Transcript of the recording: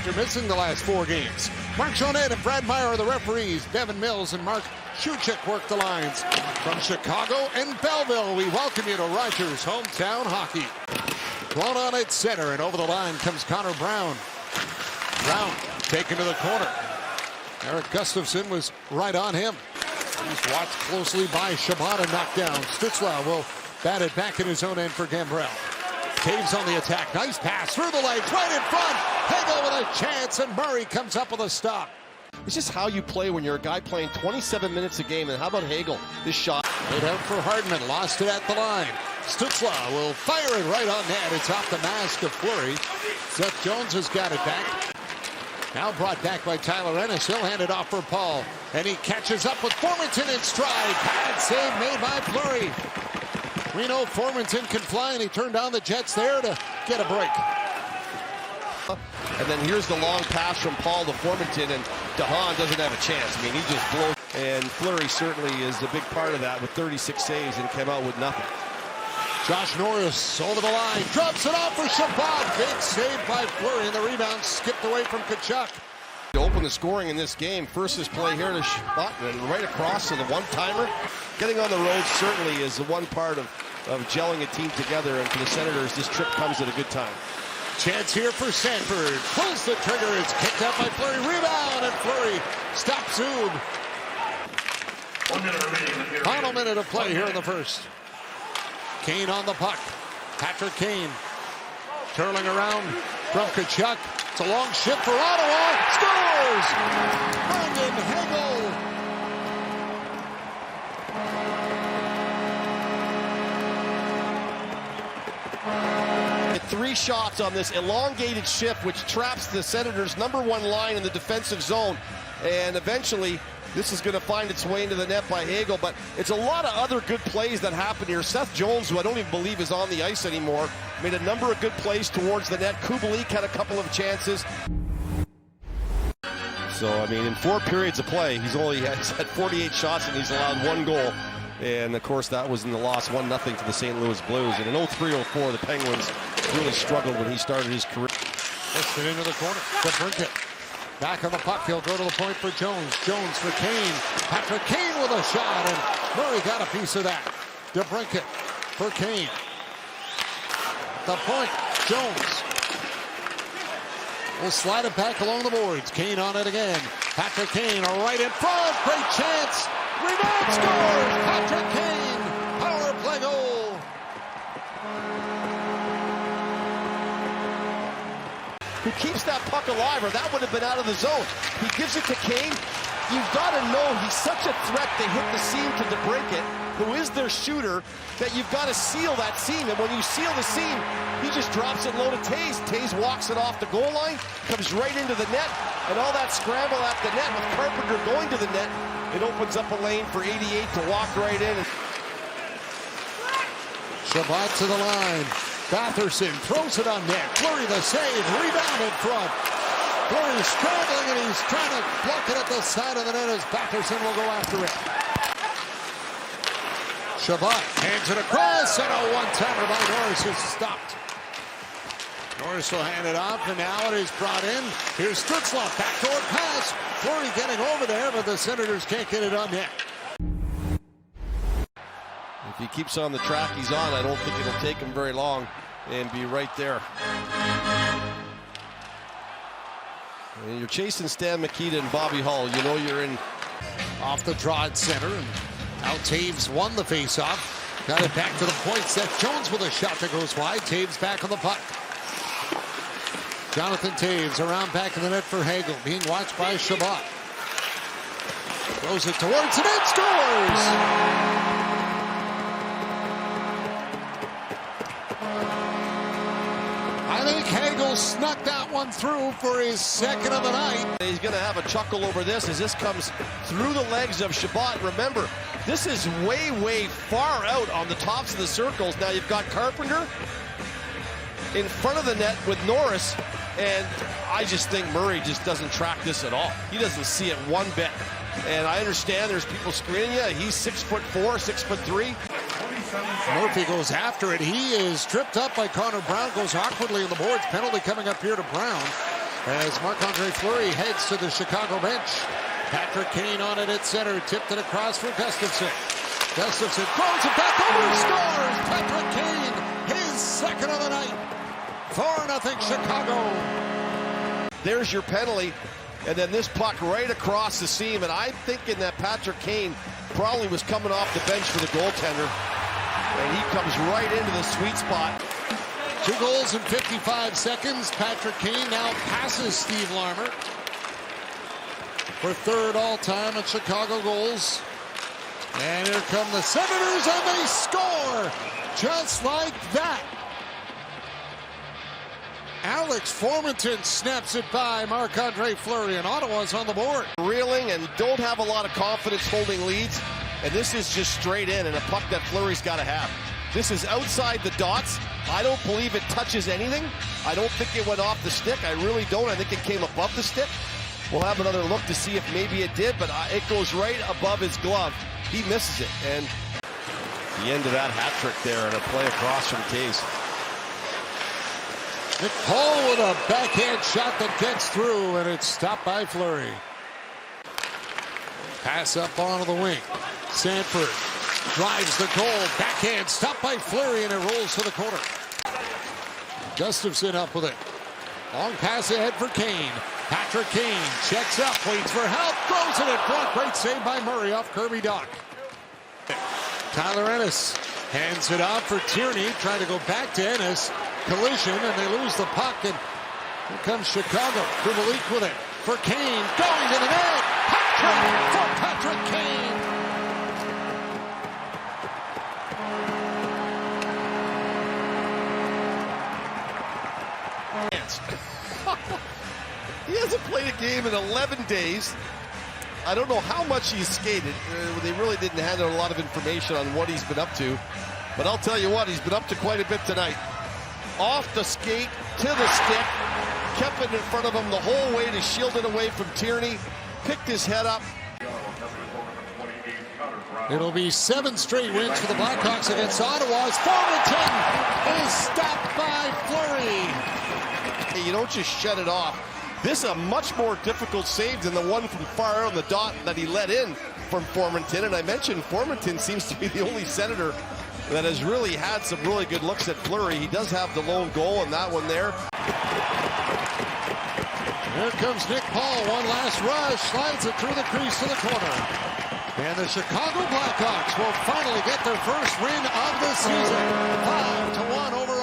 after missing the last 4 games. Mark Jonette and Brad Meyer are the referees. Devin Mills and Mark Shuchik work the lines. From Chicago and Belleville, we welcome you to Rogers Hometown Hockey. Thrown on at center, and over the line comes Connor Brown. Brown taken to the corner. Eric Gustafsson was right on him. He's watched closely by Shabbat and knocked down. Stützle will bat it back in his own end for Gambrell. Taves on the attack. Nice pass through the legs, right in front. Hagel with a chance, and Murray comes up with a stop. It's just how you play when you're a guy playing 27 minutes a game. And how about Hagel? This shot. Laid out for Hardman. Lost it at the line. Stützle will fire it right on net. It's off the mask of Fleury. Seth Jones has got it back. Now brought back by Tyler Ennis. He'll hand it off for Paul. And he catches up with Formanton in stride. Bad save made by Fleury. We know Formanton can fly, and he turned down the Jets there to get a break. And then here's the long pass from Paul to Formanton, and DeHaan doesn't have a chance. I mean, he just blows. And Fleury certainly is a big part of that with 36 saves and came out with nothing. Josh Norris over the line, drops it off for Shabbat. Big save by Fleury, and the rebound skipped away from Tkachuk. To open the scoring in this game, first his play here to Shabbat, and right across to the one-timer. Getting on the road certainly is the one part of gelling a team together, and for the Senators, this trip comes at a good time. Chance here for Sanford. Pulls the trigger. It's kicked out by Fleury. Rebound, and Fleury stops Zub. 1 minute remaining. Final minute of play here in the first. Kane on the puck. Partick Kane turning around from Tkachuk. It's a long shift for Ottawa. Scores! Brendan Hagel. 3 shots on this elongated shift, which traps the Senators' #1 line in the defensive zone. And eventually, this is going to find its way into the net by Hagel. But it's a lot of other good plays that happen here. Seth Jones, who I don't even believe is on the ice anymore, made a number of good plays towards the net. Kubalik had a couple of chances. So, I mean, in 4 periods of play, he's had 48 shots and he's allowed 1 goal. And, of course, that was in the loss 1-0 to the St. Louis Blues. And in 03-04, the Penguins really struggled when he started his career. Pushed it into the corner. DeBrincat back on the puck. He'll go to the point for Jones. Jones for Kane. Partick Kane with a shot, and Murray got a piece of that. DeBrincat for Kane. The point, Jones. We'll slide it back along the boards. Kane on it again. Partick Kane right in front. Great chance. Rebound, scores! Partick Kane, power play goal. Who keeps that puck alive, or that would have been out of the zone. He gives it to Kane. You've got to know he's such a threat to hit the seam to DeBrincat, who is their shooter, that you've got to seal that seam. And when you seal the seam, he just drops it low to Taves. Taves walks it off the goal line, comes right into the net, and all that scramble at the net with Carpenter going to the net, it opens up a lane for 88 to walk right in. Shabbat to the line. Batherson throws it on net. Fleury the save. Rebound in front. Fleury scrambling, and he's trying to block it at the side of the net as Batherson will go after it. Shabbat hands it across, and a one-timer by Norris is stopped. Norris will hand it off, and now it is brought in. Here's Stützle, backdoor pass. Fleury getting over there, but the Senators can't get it on net. If he keeps on the track he's on, I don't think it'll take him very long and be right there. And you're chasing Stan Mikita and Bobby Hull. You know you're in. Off the draw at center, and now Taves won the face-off. Got it back to the point. Seth Jones with a shot that goes wide. Taves back on the puck. Jonathan Taves around back in the net for Hagel, being watched by Shabbat. Throws it towards it and scores! I think Hagel snuck that one through for his 2nd of the night. He's going to have a chuckle over this as this comes through the legs of Shabbat. Remember, this is way, way far out on the tops of the circles. Now you've got Carpenter in front of the net with Norris, and I just think Murray just doesn't track this at all. He doesn't see it one bit. And I understand there's people screening you. He's 6'4", 6'3". Murphy goes after it. He is tripped up by Connor Brown. Goes awkwardly on the boards. Penalty coming up here to Brown. as Marc-Andre Fleury heads to the Chicago bench. Partick Kane on it at center, tipped it across for Gustafsson. Gustafsson throws it back over, scores! Partick Kane, his second of the night. 4-0 Chicago. There's your penalty, and then this puck right across the seam, and I'm thinking that Partick Kane probably was coming off the bench for the goaltender, and he comes right into the sweet spot. 2 goals in 55 seconds. Partick Kane now passes Steve Larmer for third all-time in Chicago goals. And here come the Senators, and they score just like that. Alex Formenton snaps it by Marc-Andre Fleury, and Ottawa's on the board. Reeling and don't have a lot of confidence holding leads, and this is just straight in, and a puck that Fleury's got to have. This is outside the dots. I don't believe it touches anything. I don't think it went off the stick. I really don't. I think it came above the stick. We'll have another look to see if maybe it did, but it goes right above his glove. He misses it, and the end of that hat trick there, and a play across from Case. Nick Paul with a backhand shot that gets through, and it's stopped by Fleury. Pass up onto the wing. Sanford drives the goal. Backhand stopped by Fleury, and it rolls to the corner. Gustafsson up with it. Long pass ahead for Kane. Partick Kane checks up, waits for help, throws it at front. Great save by Murray off Kirby Dach. Tyler Ennis hands it off for Tierney, trying to go back to Ennis. Collision, and they lose the puck, and here comes Chicago. Krivalik with it for Kane, going to the net. Hat-trick for Partick Kane. He hasn't played a game in 11 days. I don't know how much he's skated. They really didn't hand out a lot of information on what he's been up to. But I'll tell you what, he's been up to quite a bit tonight. Off the skate, to the stick, kept it in front of him the whole way to shield it away from Tierney, picked his head up. It'll be 7 straight wins for the Blackhawks against Ottawa. Formenton is stopped by Fleury. You don't just shut it off. This is a much more difficult save than the one from far out on the dot that he let in from Formenton. And I mentioned Formenton seems to be the only Senator that has really had some really good looks at Fleury. He does have the lone goal in that one there. Here comes Nick Paul, one last rush, slides it through the crease to the corner. And the Chicago Blackhawks will finally get their first win of the season. 5-1 over